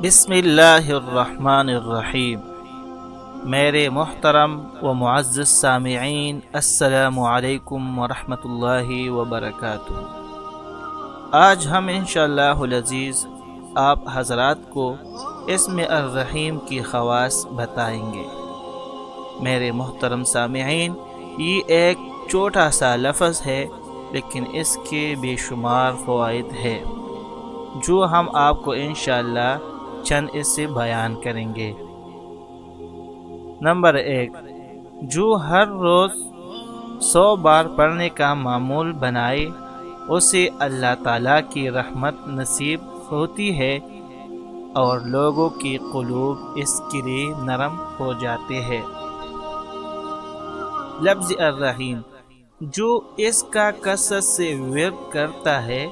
بسم اللہ الرحمن الرحیم۔ میرے محترم و معزز سامعین، السلام علیکم ورحمۃ اللہ وبرکاتہ۔ آج ہم انشاءاللہ العزیز آپ حضرات کو اسم الرحیم کی خواص بتائیں گے۔ میرے محترم سامعین، یہ ایک چھوٹا سا لفظ ہے لیکن اس کے بے شمار فوائد ہیں جو ہم آپ کو انشاءاللہ چند اس سے بیان کریں گے۔ نمبر 1، جو ہر روز 100 بار پڑھنے کا معمول بنائے اسے اللہ تعالیٰ کی رحمت نصیب ہوتی ہے اور لوگوں کی قلوب اس کے لیے نرم ہو جاتے ہیں۔ لفظ الرحیم، جو اس کا کثرت سے ورد کرتا ہے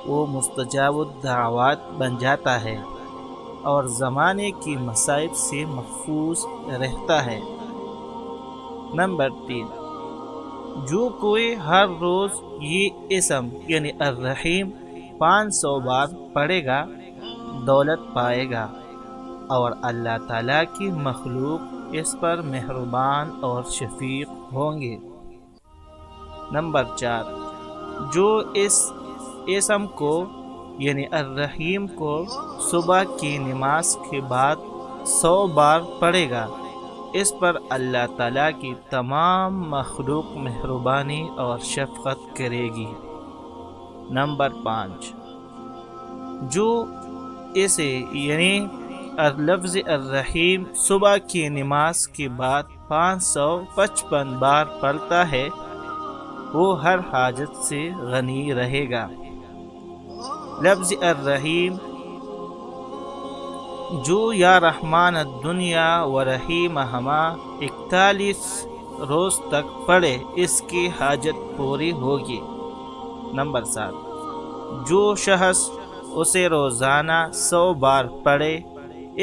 وہ مستجاب الدعوات بن جاتا ہے اور زمانے کی مصائب سے محفوظ رہتا ہے۔ نمبر 3، جو کوئی ہر روز یہ اسم یعنی الرحیم 500 بار پڑھے گا دولت پائے گا اور اللہ تعالیٰ کی مخلوق اس پر مہربان اور شفیق ہوں گے۔ نمبر 4، جو اس اسم کو یعنی الرحیم کو صبح کی نماز کے بعد 100 بار پڑھے گا اس پر اللہ تعالیٰ کی تمام مخلوق مہربانی اور شفقت کرے گی۔ نمبر 5، جو اسے یعنی لفظ الرحیم صبح کی نماز کے بعد 555 بار پڑھتا ہے وہ ہر حاجت سے غنی رہے گا۔ لفظ الرحیم، جو یا رحمان الدنیا و رحیم ہما 41 روز تک پڑھے اس کی حاجت پوری ہوگی۔ نمبر 7، جو شخص اسے روزانہ 100 بار پڑھے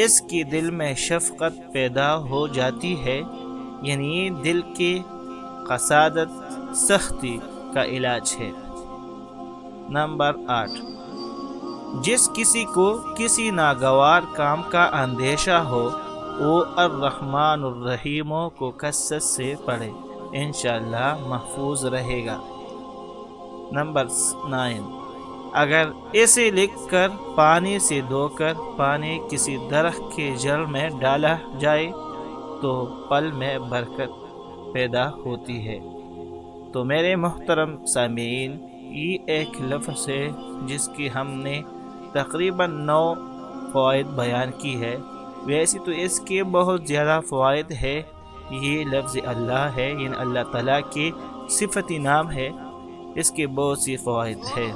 اس کی دل میں شفقت پیدا ہو جاتی ہے، یعنی دل کی قسادت سختی کا علاج ہے۔ نمبر 8، جس کسی کو کسی ناگوار کام کا اندیشہ ہو وہ الرحمن الرحیم کو کثرت سے پڑھے، انشاءاللہ محفوظ رہے گا۔ نمبر 9، اگر اسے لکھ کر پانی سے دھو کر پانی کسی درخت کی جڑ میں ڈالا جائے تو پل میں برکت پیدا ہوتی ہے۔ تو میرے محترم سامعین، یہ ایک لفظ ہے جس کی ہم نے تقریباً 9 فوائد بیان کی ہے۔ ویسے تو اس کے بہت زیادہ فوائد ہے۔ یہ لفظ اللہ ہے، یعنی اللہ تعالیٰ کی صفتی نام ہے، اس کے بہت سی فوائد ہے۔